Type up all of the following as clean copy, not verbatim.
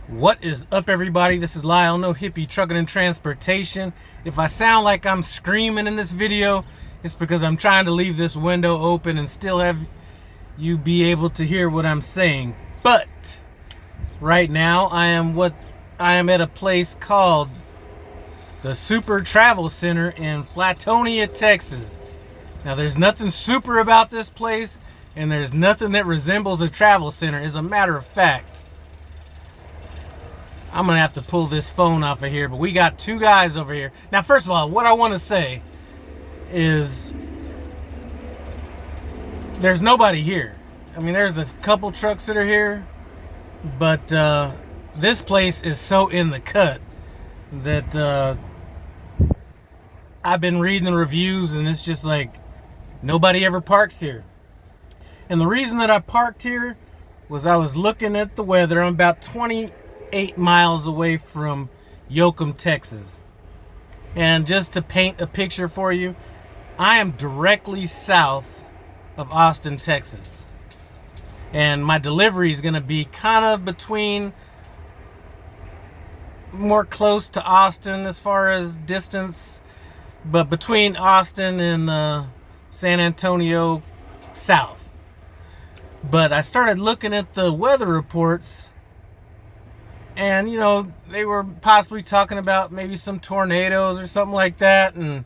What is up, everybody? This is Lyle, no hippie trucking and transportation. If I sound like I'm screaming in this video, it's because I'm trying to leave this window open and still have you be able to hear what I'm saying. But right now I am at a place called the Super Travel Center in Flatonia, Texas. Now there's nothing super about this place, and there's nothing that resembles a travel center. As a matter of fact, I'm gonna have to pull this phone off of here, but we got two guys over here. Now, first of all, what I want to say is there's nobody here. I mean, there's a couple trucks that are here, but this place is so in the cut that I've been reading the reviews, and it's just like nobody ever parks here. And the reason that I parked here was I was looking at the weather. I'm about 28 miles away from Yoakum, Texas. And just to paint a picture for you, I am directly south of Austin, Texas. And my delivery is going to be kind of between, more close to Austin as far as distance, but between Austin and San Antonio south. But I started looking at the weather reports, and, you know, they were possibly talking about maybe some tornadoes or something like that. And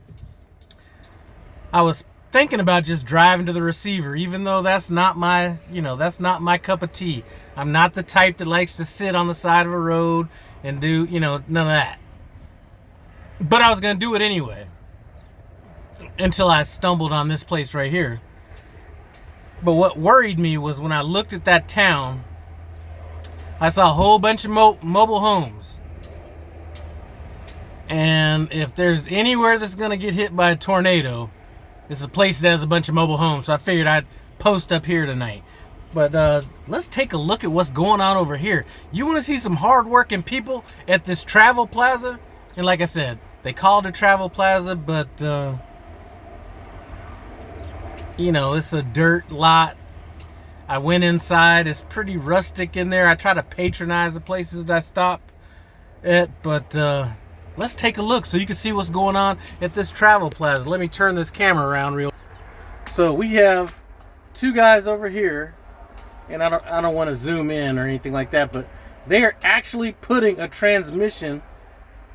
I was thinking about just driving to the receiver, even though that's not my, that's not my cup of tea. I'm not the type that likes to sit on the side of a road and do, none of that. But I was going to do it anyway, until I stumbled on this place right here. But what worried me was when I looked at that town, I saw a whole bunch of mobile homes. And if there's anywhere that's going to get hit by a tornado, it's a place that has a bunch of mobile homes. So I figured I'd post up here tonight. But let's take a look at what's going on over here. You want to see some hardworking people at this travel plaza? And like I said, they call it a travel plaza, but it's a dirt lot. I went inside. It's pretty rustic in there. I try to patronize the places that I stop at, but let's take a look so you can see what's going on at this travel plaza. Let me turn this camera around real. So we have two guys over here, and I don't want to zoom in or anything like that, but they are actually putting a transmission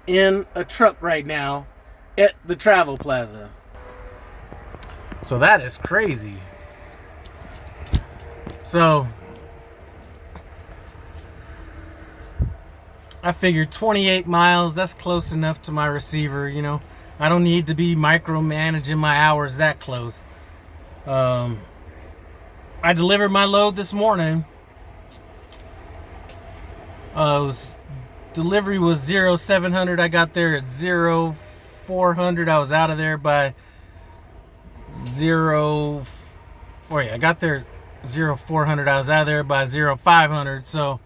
in a truck right now at the travel plaza. So that is crazy. So I figured 28 miles, that's close enough to my receiver, I don't need to be micromanaging my hours that close. I delivered my load this morning. Delivery was 0700. I got there at 0400. I was out of there by I got there 0400. I was out of there by 0500. So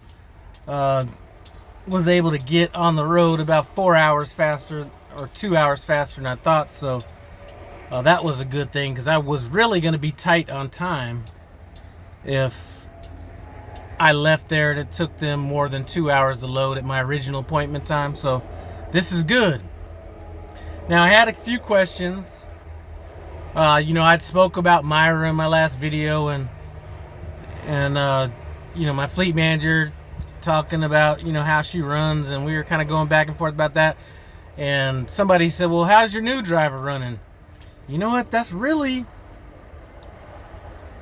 was able to get on the road about 4 hours faster, or 2 hours faster than I thought. So that was a good thing, because I was really going to be tight on time if I left there and it took them more than 2 hours to load at my original appointment time. So this is good. Now, I had a few questions. I'd spoke about Myra in my last video, and my fleet manager talking about, how she runs, and we were kind of going back and forth about that. And somebody said, well, how's your new driver running? You know what? That's really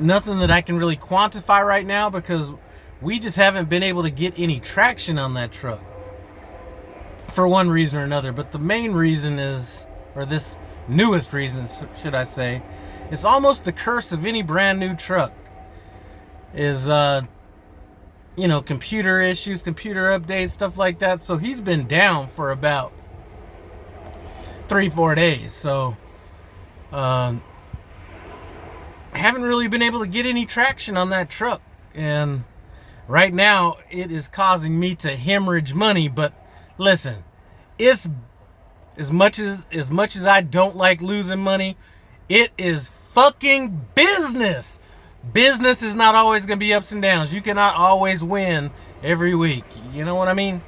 nothing that I can really quantify right now, because we just haven't been able to get any traction on that truck for one reason or another. But the main reason is, or this newest reason, should I say, it's almost the curse of any brand new truck, is computer issues, computer updates, stuff like that. So he's been down for about 3-4 days. So I haven't really been able to get any traction on that truck, and right now it is causing me to hemorrhage money. But listen, it's as much as I don't like losing money, it is fucking business. business is not always going to be ups and downs. You cannot always win every week. You know what I mean?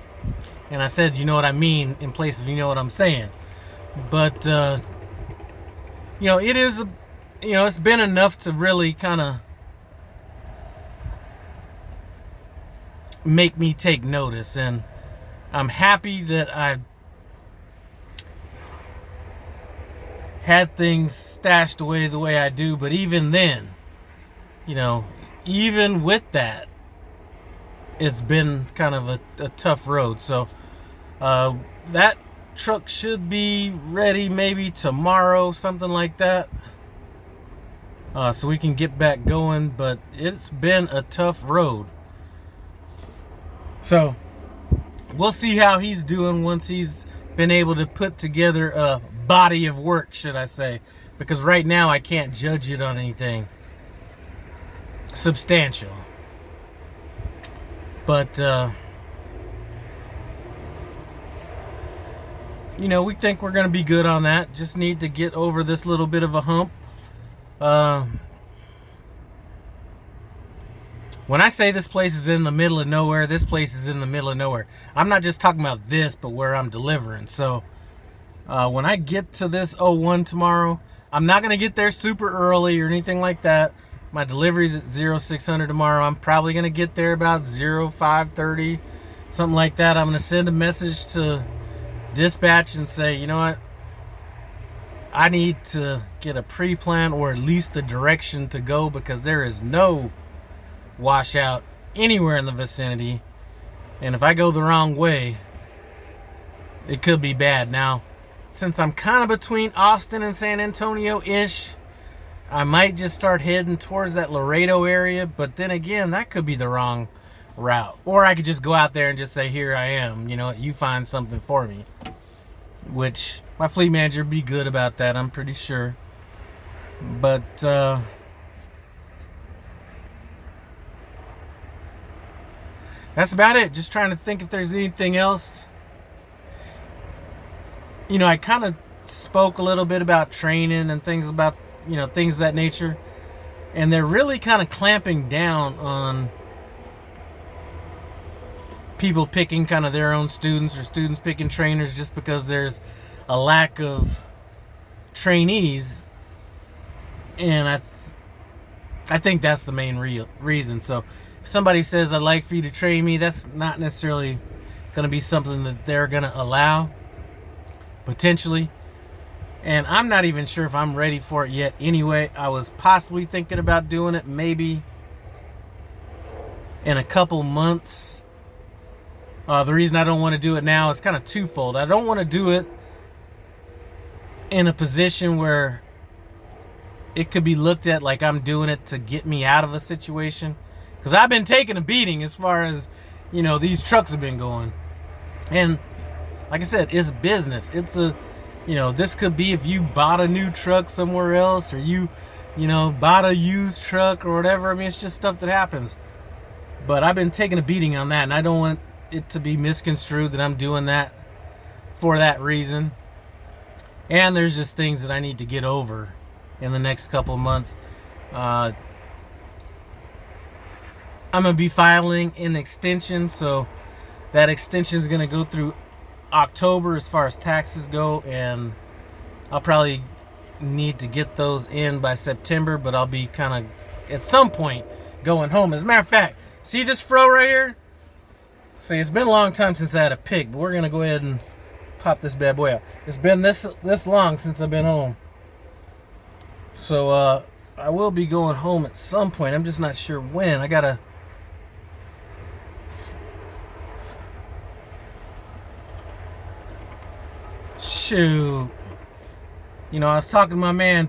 And I said, you know what I mean, in place of you know what I'm saying. But, it is, it's been enough to really kind of make me take notice. And I'm happy that I had things stashed away the way I do. But even then, even with that, it's been kind of a tough road. So that truck should be ready maybe tomorrow, something like that, so we can get back going. But it's been a tough road. So we'll see how he's doing once he's been able to put together a body of work, should I say, because right now I can't judge it on anything substantial. But we think we're going to be good on that. Just need to get over this little bit of a hump. When I say this place is in the middle of nowhere, this place is in the middle of nowhere. I'm not just talking about this, but where I'm delivering. So when I get to this 01 tomorrow, I'm not going to get there super early or anything like that. My delivery's at 0600 tomorrow. I'm probably going to get there about 0530, something like that. I'm going to send a message to dispatch and say, you know what? I need to get a pre-plan or at least a direction to go, because there is no washout anywhere in the vicinity. And if I go the wrong way, it could be bad. Now, since I'm kind of between Austin and San Antonio-ish, I might just start heading towards that Laredo area, but then again, that could be the wrong route. Or I could just go out there and just say, here I am, you find something for me. Which, my fleet manager would be good about that, I'm pretty sure. But, that's about it. Just trying to think if there's anything else. I kind of spoke a little bit about training and things about, things of that nature. And they're really kind of clamping down on people picking kind of their own students, or students picking trainers, just because there's a lack of trainees. And I think that's the main reason. So if somebody says, I'd like for you to train me, that's not necessarily going to be something that they're going to allow, potentially. And I'm not even sure if I'm ready for it yet anyway. I was possibly thinking about doing it maybe in a couple months. The reason I don't want to do it now is kind of twofold. I don't want to do it in a position where it could be looked at like I'm doing it to get me out of a situation. Because I've been taking a beating as far as, these trucks have been going. And like I said, it's business. It's this could be if you bought a new truck somewhere else, or you bought a used truck or whatever. I mean, it's just stuff that happens. But I've been taking a beating on that, and I don't want it to be misconstrued that I'm doing that for that reason. And there's just things that I need to get over in the next couple of months. I'm going to be filing an extension, so that extension is going to go through October as far as taxes go, and I'll probably need to get those in by September, but I'll be kind of at some point going home. As a matter of fact, see this fro right here? See, it's been a long time since I had a pick, but we're going to go ahead and pop this bad boy out. It's been this long since I've been home. So I will be going home at some point. I'm just not sure when. I gotta shoot. I was talking to my man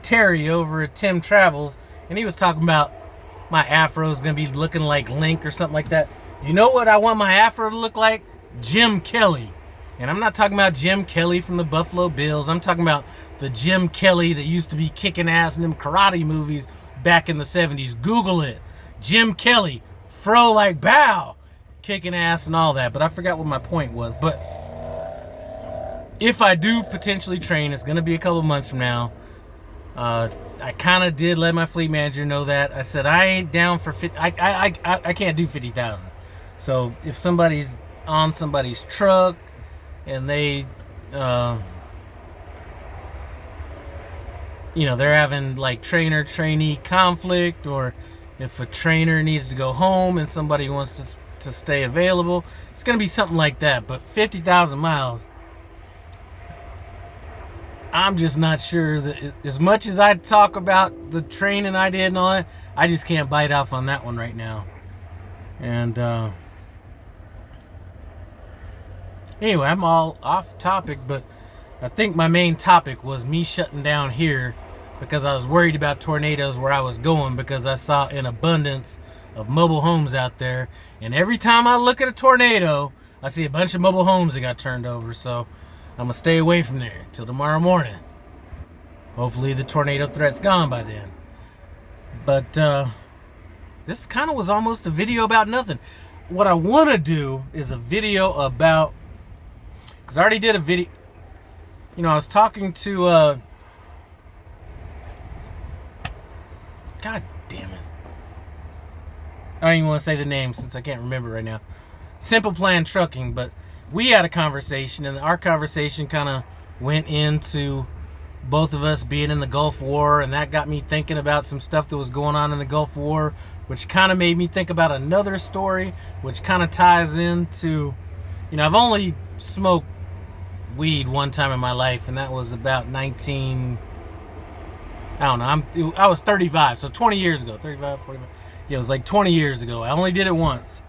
Terry over at Tim Travels, and he was talking about my afro is gonna be looking like Link or something like that. You know what I want my afro to look like? Jim Kelly. And I'm not talking about Jim Kelly from the Buffalo Bills. I'm talking about the Jim Kelly that used to be kicking ass in them karate movies back in the 70s. Google it. Jim Kelly, fro like bow, kicking ass and all that. But I forgot what my point was. But if I do potentially train, it's going to be a couple months from now. I kind of did let my fleet manager know that. I said I ain't down for 50. I can't do 50,000. So if somebody's on somebody's truck and they, you know, they're having like trainer-trainee conflict, or if a trainer needs to go home and somebody wants to stay available, it's going to be something like that. But 50,000 miles, I'm just not sure that, as much as I talk about the training I did and all that, I just can't bite off on that one right now. And anyway, I'm all off topic, but I think my main topic was me shutting down here because I was worried about tornadoes where I was going, because I saw an abundance of mobile homes out there. And every time I look at a tornado, I see a bunch of mobile homes that got turned over. So I'm going to stay away from there till tomorrow morning. Hopefully the tornado threat's gone by then. But this kind of was almost a video about nothing. What I want to do is a video about, because I already did a video. You know, I was talking to, God damn it. I don't even want to say the name since I can't remember right now. Simple Plan Trucking, but we had a conversation, and our conversation kind of went into both of us being in the Gulf War, and that got me thinking about some stuff that was going on in the Gulf War, which kind of made me think about another story, which kind of ties into, you know, I've only smoked weed one time in my life, and that was about I was 35, so 20 years ago. 35, 45. Yeah, it was like 20 years ago. I only did it once.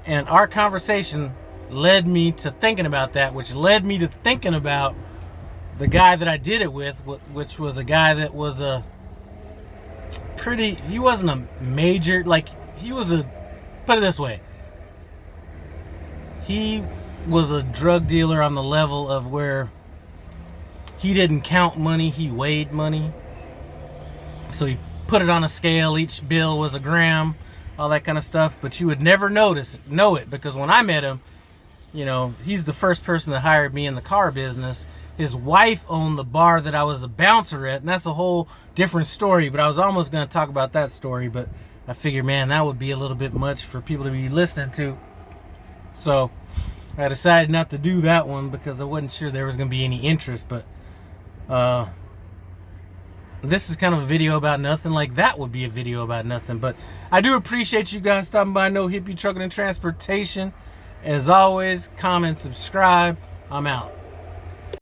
And our conversation led me to thinking about that, which led me to thinking about the guy that I did it with, which was a guy that was he wasn't a major, like, he was put it this way, he was a drug dealer on the level of where he didn't count money, he weighed money. So he put it on a scale, each bill was a gram, all that kind of stuff, but you would never know it, because when I met him, you know, he's the first person that hired me in the car business. His wife owned the bar that I was a bouncer at, and that's a whole different story, but I was almost going to talk about that story, but I figured, man, that would be a little bit much for people to be listening to. So I decided not to do that one because I wasn't sure there was going to be any interest, but this is kind of a video about nothing. Like that would be a video about nothing. But I do appreciate you guys stopping by No Hippie Trucking and Transportation. As always, comment, subscribe. I'm out.